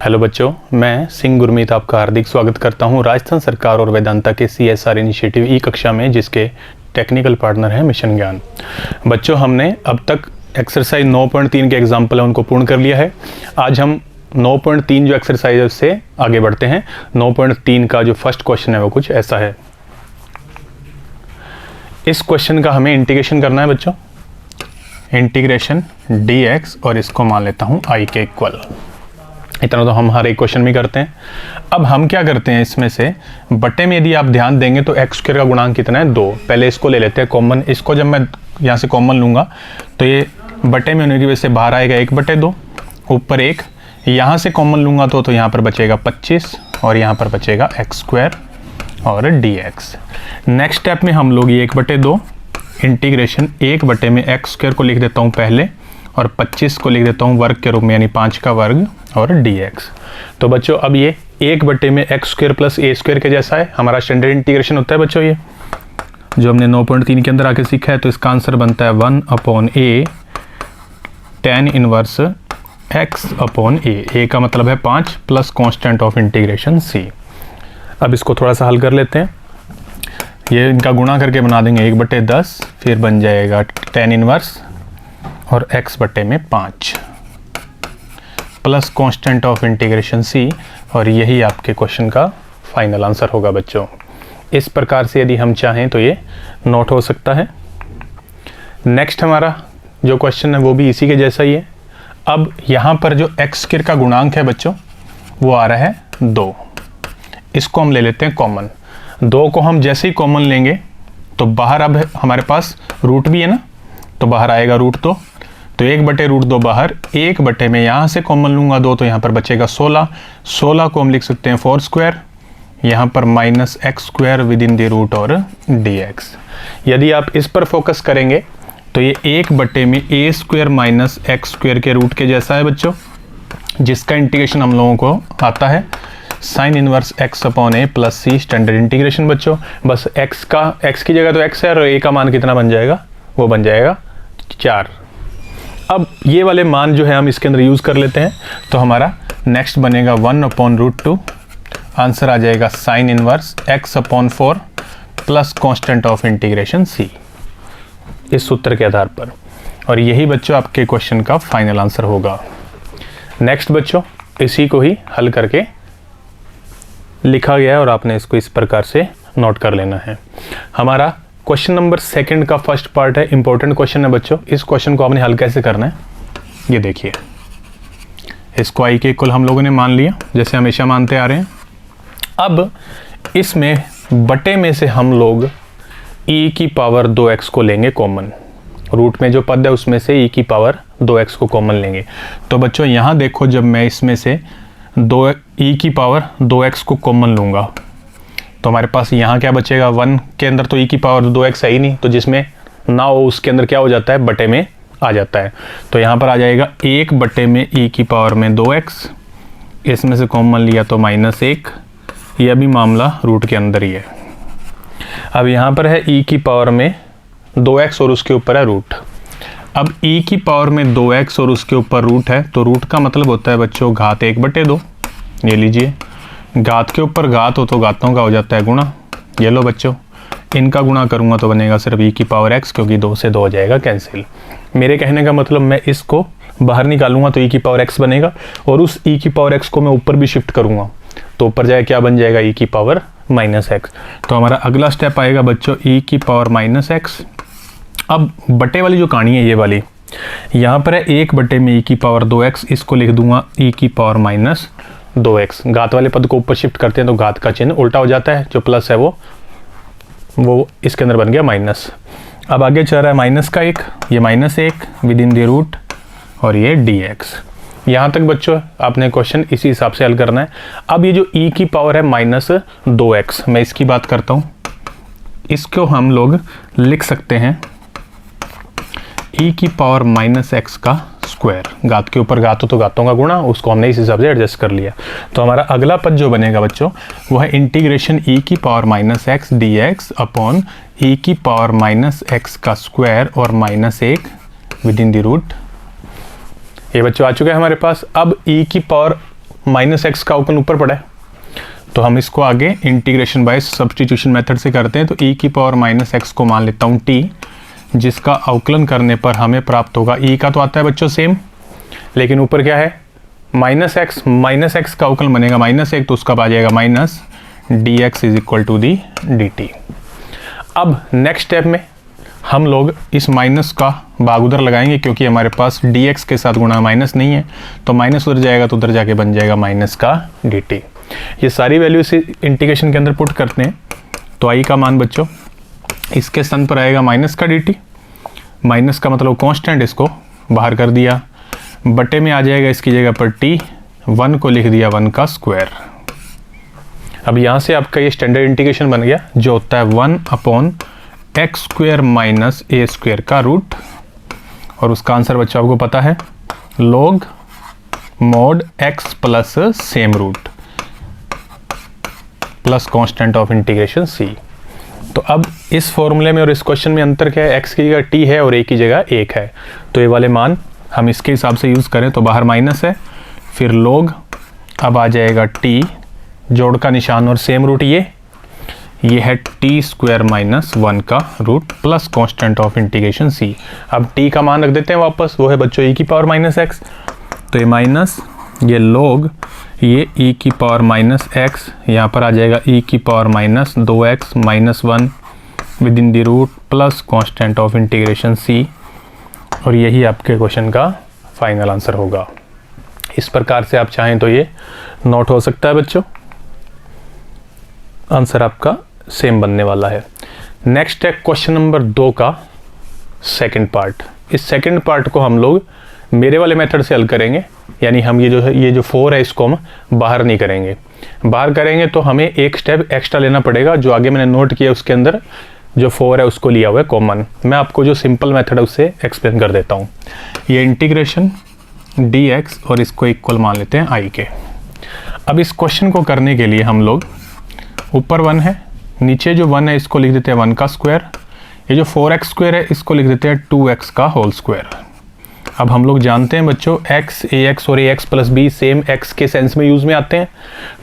Hello बच्चों, मैं सिंह गुरमीत आपका हार्दिक स्वागत करता हूं राजस्थान सरकार और वेदांता के CSR इनिशिएटिव ई कक्षा में, जिसके टेक्निकल पार्टनर हैं मिशन ज्ञान। बच्चों, हमने अब तक एक्सरसाइज 9.3 के एग्जाम्पल है उनको पूर्ण कर लिया है। आज हम 9.3 जो एक्सरसाइज है उससे आगे बढ़ते हैं। 9.3 का जो फर्स्ट क्वेश्चन है वो कुछ ऐसा है। इस क्वेश्चन का हमें इंटीग्रेशन करना है बच्चों, इंटीग्रेशन dx, और इसको मान लेता हूँ i के इक्वल। इतना तो हम हर एक क्वेश्चन में करते हैं। अब हम क्या करते हैं, इसमें से बटे में यदि आप ध्यान देंगे तो एक्स स्क्वायर का गुणांक कितना है, 2। पहले इसको ले लेते हैं कॉमन। इसको जब मैं यहाँ से कॉमन लूँगा तो ये बटे में होने की वजह से बाहर आएगा 1/2, ऊपर 1। यहाँ से कॉमन लूँगा तो यहाँ पर बचेगा 25 और यहाँ पर बचेगा एक्स स्क्वायर और dx। नेक्स्ट स्टेप में हम लोग ये 1/2 इंटीग्रेशन 1 में एक्स स्क्वायर को लिख देता हूँ पहले, और 25 को लिख देता हूँ वर्ग के रूप में, यानी 5 का वर्ग और dx। तो बच्चों अब ये 1 में x square plus a square के जैसा है। हमारा स्टैंडर्ड इंटीग्रेशन होता है बच्चों, ये जो हमने 9.3 के अंदर आके सीखा है। तो इसका आंसर बनता है 1/a tan inverse x/a। a का मतलब है 5 plus constant of integration c। अब इसको थोड़ा सा हल कर लेते हैं। ये इनका गुणा करके बना देंगे 1/10, फिर बन जाएगा tan इनवर्स और x/5 plus constant of integration c, और यही आपके क्वेश्चन का फाइनल आंसर होगा बच्चों। इस प्रकार से यदि हम चाहें तो ये नोट हो सकता है। नेक्स्ट हमारा जो क्वेश्चन है वो भी इसी के जैसा ही है। अब यहाँ पर जो एक्स स्क्वायर का गुणांक है बच्चों वो आ रहा है 2। इसको हम ले लेते हैं कॉमन। 2 को हम जैसे ही कॉमन लेंगे तो बाहर अब हमारे पास रूट भी है ना, तो बाहर आएगा √2। तो 1/√2 बाहर, 1 में यहाँ से कॉमन लूँगा 2 तो यहाँ पर बचेगा 16। 16 को हम लिख सकते हैं 4 स्क्वायर, यहाँ पर minus x square within the root और dx। यदि आप इस पर फोकस करेंगे तो ये 1 में a square minus x square के रूट के जैसा है बच्चों, जिसका इंटीग्रेशन हम लोगों को आता है sine inverse x/a plus c standard integration बच्चों। बस x की जगह तो x है और a का मान कितना बन जाएगा, वो बन जाएगा 4। अब ये वाले मान जो है हम इसके अंदर यूज़ कर लेते हैं। तो हमारा नेक्स्ट बनेगा 1/√2। आंसर आ जाएगा sine inverse x/4 plus constant of integration c, इस सूत्र के आधार पर। और यही बच्चों आपके क्वेश्चन का फाइनल आंसर होगा। नेक्स्ट बच्चों इसी को ही हल करके लिखा गया है और आपने इसको इस प्रकार से नोट कर लेना है। हमारा क्वेश्चन नंबर 2 का फर्स्ट पार्ट है, इंपॉर्टेंट क्वेश्चन है बच्चों। इस क्वेश्चन को आपने हल कैसे करना है, ये देखिए। इसको i के इक्वल हम लोगों ने मान लिया, जैसे हमेशा मानते आ रहे हैं। अब इसमें बटे में से हम लोग e की पावर 2x को लेंगे कॉमन। रूट में जो पद है उसमें से e की पावर 2x को कॉमन लेंगे। तो बच्चों यहाँ देखो, जब मैं इसमें से e की पावर 2x को कॉमन लूँगा तो हमारे पास यहाँ क्या बचेगा, 1 के अंदर तो e की पावर 2x है ही नहीं, तो जिसमें ना हो उसके अंदर क्या हो जाता है, बटे में आ जाता है। तो यहाँ पर आ जाएगा 1 में e की पावर में 2x, इसमें से कॉमन लिया तो -1। यह भी मामला रूट के अंदर ही है। अब यहाँ पर है e की पावर में 2x और उसके ऊपर है रूट। अब e की पावर में 2x और उसके ऊपर रूट है, तो रूट का मतलब होता है बच्चों घात 1/2। ये लीजिए, घात के ऊपर घात हो तो घातों का हो जाता है गुणा। ये लो बच्चों, इनका गुणा करूँगा तो बनेगा सिर्फ e की पावर x, क्योंकि 2 से 2 हो जाएगा कैंसिल। मेरे कहने का मतलब मैं इसको बाहर निकालूंगा तो e की पावर x बनेगा, और उस e की पावर x को मैं ऊपर भी शिफ्ट करूँगा तो ऊपर जाए क्या बन जाएगा, e की पावर -x। तो हमारा अगला स्टेप आएगा बच्चों e की पावर -x। अब बटे वाली जो कहानी है ये वाली, यहाँ पर है 1 में e की पावर 2x, इसको लिख दूंगा e की पावर -2x। घात वाले पद को ऊपर शिफ्ट करते हैं तो घात का चिन्ह उल्टा हो जाता है, जो प्लस है वो इसके अंदर बन गया माइनस। अब आगे चल रहा है माइनस का 1, ये -1 विद इन द रूट, और ये dx। यहाँ तक बच्चों आपने क्वेश्चन इसी हिसाब से हल करना है। अब ये जो e की पावर है -2x, मैं इसकी बात करता हूँ। इसको हम लोग लिख सकते हैं e की पावर -x का स्क्वायर। घात के ऊपर घात हो तो घातों का गुणा, उसको हमने इस हिसाब से एडजस्ट कर लिया। तो हमारा अगला पद जो बनेगा बच्चों वो है इंटीग्रेशन e की power -x dx upon e की पावर -x का स्क्वायर और -1 विद इन द रूट। ये बच्चों आ चुका है हमारे पास। अब e की पावर माइनस एक्स का अवकलन ऊपर पड़ा है, तो हम इसको आगे इंटीग्रेशन बाय सब्स्टिट्यूशन मेथड से करते हैं। तो e की पावर माइनस एक्स को मान लेता हूँ t, जिसका अवकलन करने पर हमें प्राप्त होगा e का तो आता है बच्चों सेम, लेकिन ऊपर क्या है माइनस एक्स का अवकलन बनेगा माइनस एक, तो उसका आ जाएगा minus d x is equal to the d t. अब नेक्स्ट स्टेप में हम लोग इस माइनस का भाग उधर लगाएंगे, क्योंकि हमारे पास dx के साथ गुणा माइनस नहीं है, तो माइनस उधर जाएगा तो उधर जाके बन जाएगा माइनस का dt। ये सारी वैल्यू इस इंटीग्रेशन के अंदर पुट करते हैं, तो i का मान बच्चों इसके स्थान पर आएगा माइनस का dt, माइनस का मतलब कांस्टेंट, इसको बाहर कर दिया, बटे में आ जाएगा इसकी जगह पर t, 1 को लिख दिया 1 का स्क्वायर। अब यहाँ से आपका ये स्टैंडर्ड इंटीग्रेशन बन गया, जो होता है 1/x² माइनस a² का रूट, और उसका आंसर बच्चों आपको पता है log mod x plus same root plus constant of integration c। तो अब इस फॉर्मूले में और इस क्वेश्चन में अंतर क्या है, x की जगह t है और a की जगह 1 है, तो ये वाले मान हम इसके हिसाब से यूज़ करें तो बाहर माइनस है, फिर log अब आ जाएगा t, जोड़ का निशान और सेम रूट ये है t² माइनस 1 का root plus constant of integration c। अब t का मान रख देते हैं वापस, वो है बच्चों e की पावर माइनस x, तो ये माइनस ये log ये e की पावर माइनस x, यहाँ पर आ जाएगा e की power minus 2x minus 1 within the root plus constant of integration c, और यही आपके क्वेश्चन का फाइनल आंसर होगा। इस प्रकार से आप चाहें तो ये नोट हो सकता है बच्चों, आंसर आपका सेम बनने वाला है। नेक्स्ट है क्वेश्चन नंबर 2 का सेकंड पार्ट। इस सेकंड पार्ट को हम लोग मेरे वाले मेथड से हल करेंगे, यानी हम ये जो 4 है इसको हम बाहर नहीं करेंगे, बाहर करेंगे तो हमें एक स्टेप एक्स्ट्रा लेना पड़ेगा, जो आगे मैंने नोट किया उसके अंदर जो 4 है उसको लिया हुआ है कॉमन। मैं आपको जो सिंपल मेथड है उससे एक्सप्लेन कर देता हूँ। ये इंटीग्रेशन dx और इसको इक्वल मान लेते हैं i के। अब इस क्वेश्चन को करने के लिए हम लोग ऊपर 1 है, नीचे जो 1 है इसको लिख देते हैं 1 का स्क्वायर, ये जो 4x² है इसको लिख देते हैं 2x का होल स्क्वायर। अब हम लोग जानते हैं बच्चों x, ax और ax plus b same x के सेंस में यूज़ में आते हैं,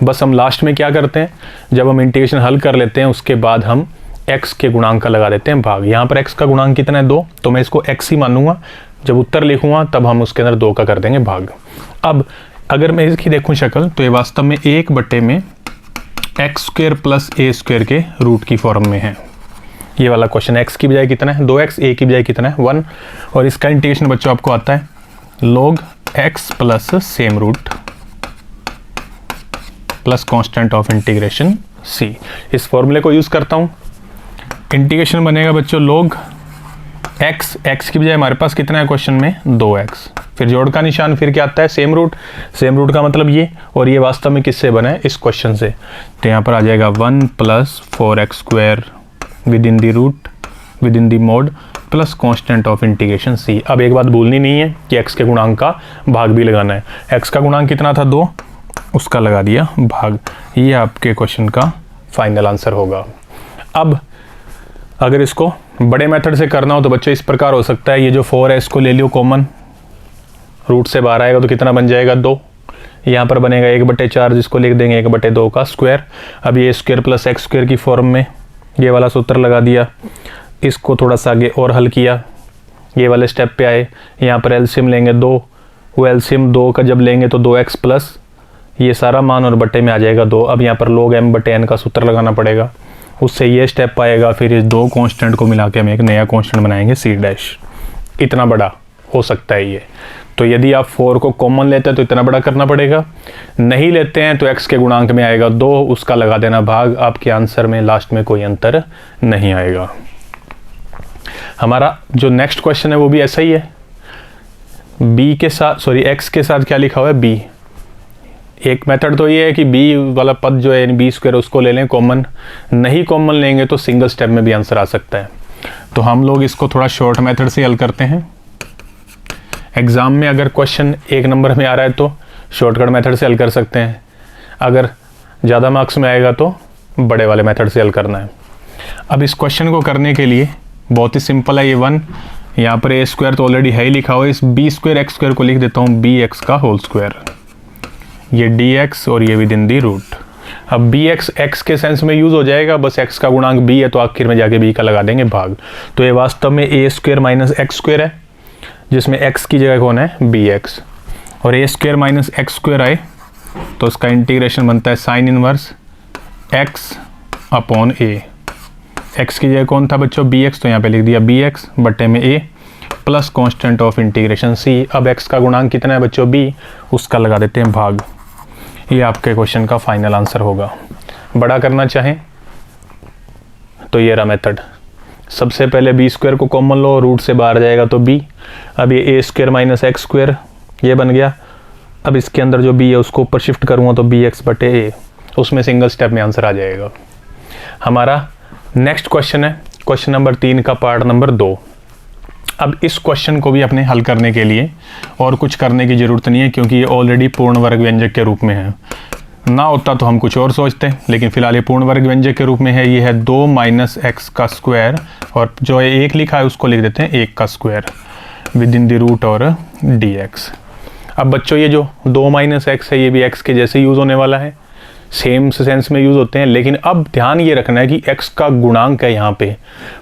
बस हम लास्ट में क्या करते हैं, जब हम इंटीग्रेशन हल कर लेते हैं उसके बाद हम x के गुणांक का लगा देते हैं भाग। यहाँ पर x का गुणांक कितना है 2, तो मैं इसको x ही मानूंगा, जब उत्तर लिखूंगा तब हम उसके अंदर 2 का कर देंगे भाग। अब अगर मैं इसकी देखूँ शक्ल, तो ये वास्तव में 1 बटे में x² प्लस a² के रूट की फॉर्म में है। ये वाला क्वेश्चन x की बजाय कितना है 2x, a की बजाय कितना है 1, और इसका इंटीग्रेशन बच्चों आपको आता है log x plus same root plus constant of integration c। इस फॉर्मूले को यूज़ करता हूँ, इंटीग्रेशन बनेगा बच्चों log x की बजाय हमारे पास कितना है क्वेश्चन में 2x, फिर जोड़ का निशान, फिर क्या आता है सेम रूट का मतलब ये, और ये वास्तव में किससे बना है इस क्वेश्चन से, तो यहाँ पर आ जाएगा 1 plus 4x² within the root within the mod plus constant of integration c। अब एक बात भूलनी नहीं है कि x के गुणांक का भाग भी लगाना है, x का गुणांक कितना था 2, उसका लगा दिया भाग। ये आपके क्वेश्चन का फाइनल आंसर होगा। अब अगर इसको बड़े मेथड से करना हो तो बच्चों इस प्रकार हो सकता है, ये जो 4 है इसको ले लियो कॉमन, रूट से बाहर आएगा तो कितना बन जाएगा 2, यहाँ पर बनेगा 1/4 जिसको लिख देंगे 1/2 का स्क्वायर। अब ये स्क्वायर प्लस x² की फॉर्म में ये वाला सूत्र लगा दिया, इसको थोड़ा सा आगे और हल किया, ये वाले स्टेप पे आए, यहाँ पर एलसीएम लेंगे 2, वो एलसीएम 2 का जब लेंगे तो 2x प्लस ये सारा मान और बटे में आ जाएगा 2। अब यहाँ पर log m/n का सूत्र लगाना पड़ेगा, उससे ये स्टेप आएगा, फिर इस 2 कांस्टेंट को मिला के हम एक नया कांस्टेंट बनाएंगे c'। इतना बड़ा हो सकता है ये, तो यदि आप 4 को कॉमन लेते हैं तो इतना बड़ा करना पड़ेगा, नहीं लेते हैं तो x के गुणांक में आएगा 2, उसका लगा देना भाग, आपके आंसर में लास्ट में कोई अंतर नहीं आएगा। हमारा जो नेक्स्ट क्वेश्चन है वो भी ऐसा ही है, b के साथ x के साथ क्या लिखा हुआ है b। एक मेथड तो ये है कि b वाला पद जो है b² उसको ले लें कॉमन, नहीं कॉमन लेंगे तो सिंगल स्टेप में भी आंसर आ सकता है। तो हम लोग इसको थोड़ा शॉर्ट मेथड से हल करते हैं। एग्ज़ाम में अगर क्वेश्चन 1 नंबर में आ रहा है तो शॉर्टकट मेथड से हल कर सकते हैं, अगर ज़्यादा मार्क्स में आएगा तो बड़े वाले मेथड से हल करना है। अब इस क्वेश्चन को करने के लिए बहुत ही सिंपल है, ये 1 यहाँ पर a² तो ऑलरेडी है ही लिखा हुआ है, इस b² x² को लिख देता हूँ bx का होल स्क्वायर। ये dx और ये विद इन दी रूट। अब bx x के सेंस में यूज़ हो जाएगा, बस x का गुणांक b है तो आखिर में जाके b का लगा देंगे भाग। तो ये वास्तव में a square minus x square है, जिसमें x की जगह कौन है bx, और a square minus x square आए तो उसका इंटीग्रेशन बनता है sine inverse x upon a। x की जगह कौन था बच्चों bx, तो यहाँ पे लिख दिया bx बटे में a plus constant of integration c। अब x का गुणांक कितना है बच्चों b, उसका लगा देते हैं भाग। ये आपके क्वेश्चन का फाइनल आंसर होगा। बड़ा करना चाहें तो ये रहा मेथड, सबसे पहले बी स्क्वायर को कॉमन लो, रूट से बाहर जाएगा तो b। अब ये ए स्क्वायर माइनस एक्स स्क्वायर ये बन गया। अब इसके अंदर जो b है उसको ऊपर शिफ्ट करूँगा तो bx बटे a, उसमें सिंगल स्टेप में आंसर आ जाएगा। हमारा नेक्स्ट क्वेश्चन है क्वेश्चन नंबर 3 का पार्ट नंबर 2। अब इस क्वेश्चन को भी अपने हल करने के लिए और कुछ करने की ज़रूरत नहीं है, क्योंकि ये ऑलरेडी पूर्ण वर्ग व्यंजक के रूप में है। ना होता तो हम कुछ और सोचते हैं, लेकिन फिलहाल ये पूर्ण वर्ग व्यंजक के रूप में है। ये है 2 माइनस एक्स का स्क्वायर, और जो है 1 लिखा है उसको लिख देते हैं 1 का square within the root और dx। अब बच्चों ये जो 2 माइनस एक्स है ये भी x के जैसे यूज़ होने वाला है, सेम सेंस में यूज़ होते हैं। लेकिन अब ध्यान ये रखना है कि x का गुणांक है यहाँ पे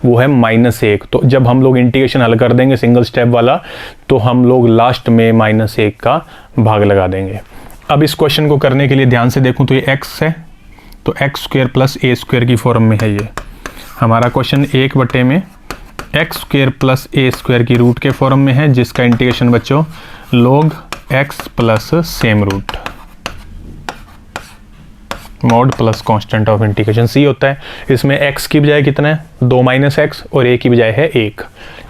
वो है -1। तो जब हम लोग इंटीग्रेशन हल कर देंगे सिंगल स्टेप वाला, तो हम लोग लास्ट में -1 का भाग लगा देंगे। अब इस क्वेश्चन को करने के लिए ध्यान से देखूं तो ये x है, तो x square plus a square की फॉर्म में है ये हमारा क्वेश्चन। 1 बटे में x square plus a square की रूट के फॉर्म में है, जिसका इंटीग्रेशन बच्चों log x plus same root mod plus constant of integration c होता है। इसमें x की बजाय कितना है 2 माइनस एक्स और a की बजाय है 1।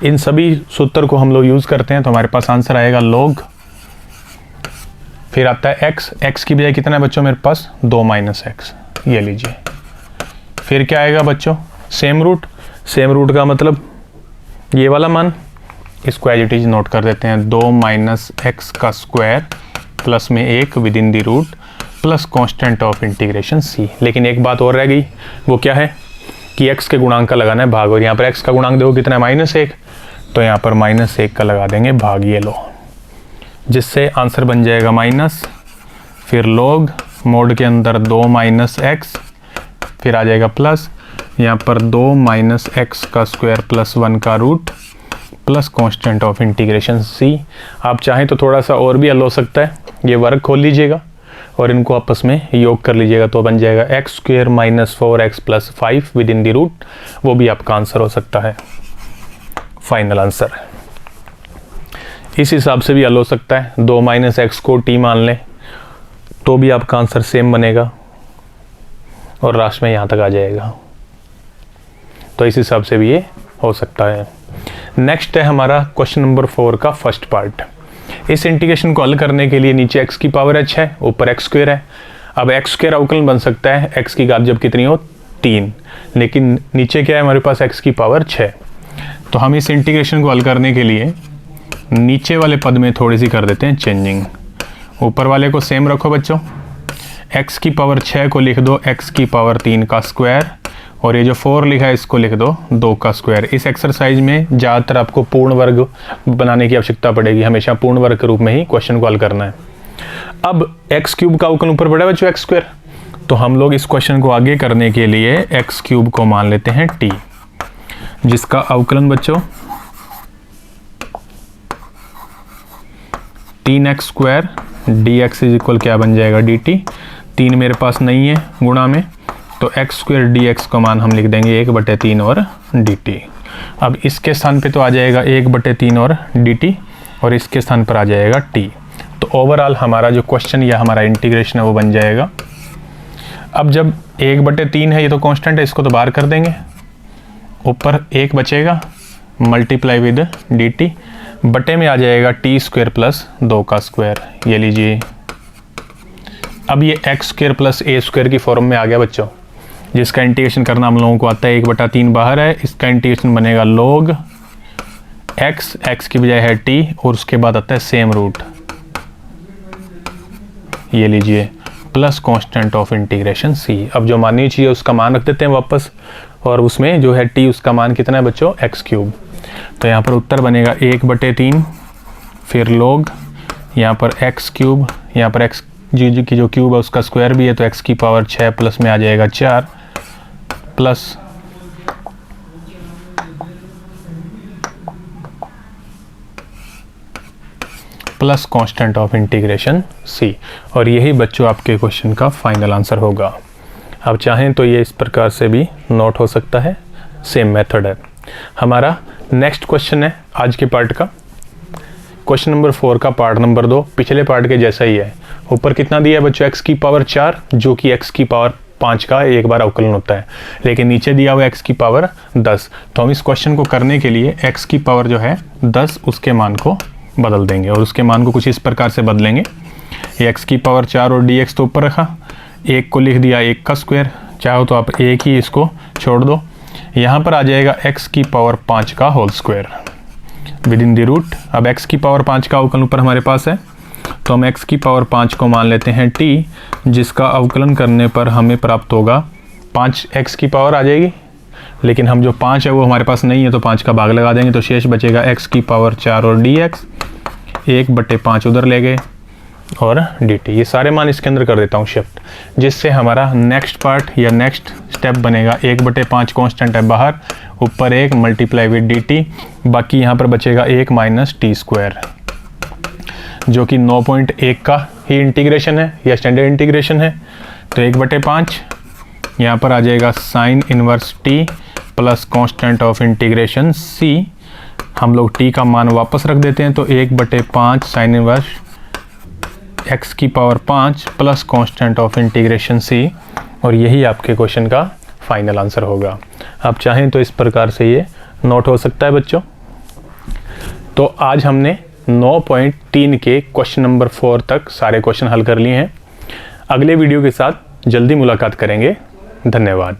इन सभी सूत्र को हम लोग यूज़ करते हैं तो हमारे पास आंसर आएगा log, फिर आता है x की बजाय कितना है बच्चों मेरे पास 2 माइनस एक्स, ये लीजिए। फिर क्या आएगा बच्चों सेम रूट का मतलब ये वाला मान, इसको एज इट इज नोट कर देते हैं 2 माइनस एक्स का स्क्वायर प्लस में 1 within the root plus constant of integration c। लेकिन एक बात और रह गई, वो क्या है कि x के गुणांक का लगाना है भाग, और यहाँ पर x का गुणांक देखो कितना है -1, तो यहाँ पर -1 का लगा देंगे भाग, ये लो, जिससे आंसर बन जाएगा माइनस, फिर log मोड के अंदर 2 माइनस एक्स, फिर आ जाएगा प्लस, यहाँ पर 2 माइनस एक्स का स्क्वायर प्लस 1 का root plus constant of integration c। आप चाहें तो थोड़ा सा और भी हल हो सकता है, ये वर्ग खोल लीजिएगा और इनको आपस में योग कर लीजिएगा, तो बन जाएगा x square minus 4x plus 5 within the root, वो भी आपका आंसर हो सकता है फाइनल आंसर। इस हिसाब से भी हल हो सकता है, 2 माइनस एक्स को t मान लें तो भी आपका आंसर सेम बनेगा और लास्ट में यहाँ तक आ जाएगा, तो इस हिसाब से भी ये हो सकता है। नेक्स्ट है हमारा क्वेश्चन नंबर 4 का फर्स्ट पार्ट। इस इंटीग्रेशन को हल करने के लिए नीचे x की पावर h है, ऊपर x स्क्वायर है। अब x स्क्वायर अवकलन बन सकता है x की घात जब कितनी हो 3, लेकिन नीचे क्या है हमारे पास x की पावर 6। तो हम इस इंटीग्रेशन को हल करने के लिए नीचे वाले पद में थोड़ी सी कर देते हैं चेंजिंग, ऊपर वाले को सेम रखो बच्चों, x की पावर 6 को लिख दो x की पावर 3 का स्क्वायर, और ये जो 4 लिखा है इसको लिख दो 2 का स्क्वायर। इस एक्सरसाइज में ज़्यादातर आपको पूर्ण वर्ग बनाने की आवश्यकता पड़ेगी, हमेशा पूर्ण वर्ग के रूप में ही क्वेश्चन को हल करना है। अब एक्स क्यूब का अवकलन ऊपर पड़ा है बच्चों एक्स स्क्वायर, तो हम लोग इस क्वेश्चन को आगे करने के लिए एक्स क्यूब को मान लेते हैं t, जिसका अवकलन बच्चों 3x square dx is equal क्या बन जाएगा dt। 3 मेरे पास नहीं है गुणा में, तो एक्स स्क्वायर dx का मान हम लिख देंगे 1/3 और dt। अब इसके स्थान पे तो आ जाएगा 1/3 और dt, और इसके स्थान पर आ जाएगा t। तो ओवरऑल हमारा जो क्वेश्चन या हमारा इंटीग्रेशन है वो बन जाएगा। अब जब 1/3 है ये तो कांस्टेंट है, इसको तो बाहर कर देंगे, ऊपर 1 बचेगा मल्टीप्लाई विद dt, बटे में आ जाएगा t स्क्वायर प्लस 2 का स्क्वायर, ये लीजिए। अब ये x square plus a square की फॉर्म में आ गया बच्चों, जिसका इंटीग्रेशन करना हम लोगों को आता है 1/3 बाहर है, इसका इंटीग्रेशन बनेगा log x की बजाय है t, और उसके बाद आता है सेम रूट, ये लीजिए, plus constant of integration c। अब जो माननी चाहिए उसका मान रख देते हैं वापस, और उसमें जो है t उसका मान कितना है बच्चों एक्स क्यूब। तो यहाँ पर उत्तर बनेगा 1/3, फिर log यहाँ पर एक्स क्यूब, यहाँ पर x जी की जो क्यूब है उसका स्क्वायर भी है, तो x की पावर 6 प्लस में आ जाएगा 4 plus constant of integration c। और यही बच्चों आपके क्वेश्चन का फाइनल आंसर होगा। आप चाहें तो ये इस प्रकार से भी नोट हो सकता है, सेम मेथड है। हमारा नेक्स्ट क्वेश्चन है आज के पार्ट का, क्वेश्चन नंबर 4 का पार्ट नंबर 2 पिछले पार्ट के जैसा ही है। ऊपर कितना दिया है बच्चों, x की पावर 4 जो कि x की पावर 5 का एक बार अवकलन होता है, लेकिन नीचे दिया हुआ x की पावर 10। तो हम इस क्वेश्चन को करने के लिए x की पावर जो है 10 उसके मान को बदल देंगे, और उसके मान को कुछ इस प्रकार से बदलेंगे। x की पावर 4 और dx तो ऊपर रखा, एक को लिख दिया 1 का स्क्वायर, चाहो तो आप एक ही इसको छोड़ दो। यहाँ पर आ जाएगा x की पावर 5 का whole square within the root. अब x की पावर 5 का अवकलन ऊपर हमारे पास है, तो हम x की पावर 5 को मान लेते हैं t, जिसका अवकलन करने पर हमें प्राप्त होगा 5 x की पावर आ जाएगी, लेकिन हम जो 5 है वो हमारे पास नहीं है, तो 5 का भाग लगा देंगे, तो शेष बचेगा x की पावर 4 और dx, 1/5 उधर ले गए और dt। ये सारे मान इसके अंदर कर देता हूँ शिफ्ट, जिससे हमारा नेक्स्ट पार्ट या नेक्स्ट स्टेप बनेगा 1/5 कांस्टेंट है बाहर, ऊपर 1 मल्टीप्लाई विद dt, बाकी यहाँ पर बचेगा 1 माइनस टी स्क्वायर, जो कि 9.1 का ही इंटीग्रेशन है या स्टैंडर्ड इंटीग्रेशन है। तो 1/5 यहाँ पर आ जाएगा sine inverse t plus constant of integration c। हम लोग t का मान वापस रख देते हैं, तो 1/5 साइन इनवर्स x की power 5 plus constant of integration c, और यही आपके क्वेश्चन का फाइनल आंसर होगा। आप चाहें तो इस प्रकार से ये नोट हो सकता है बच्चों। तो आज हमने 9.3 के क्वेश्चन नंबर 4 तक सारे क्वेश्चन हल कर लिए हैं। अगले वीडियो के साथ जल्दी मुलाकात करेंगे। धन्यवाद।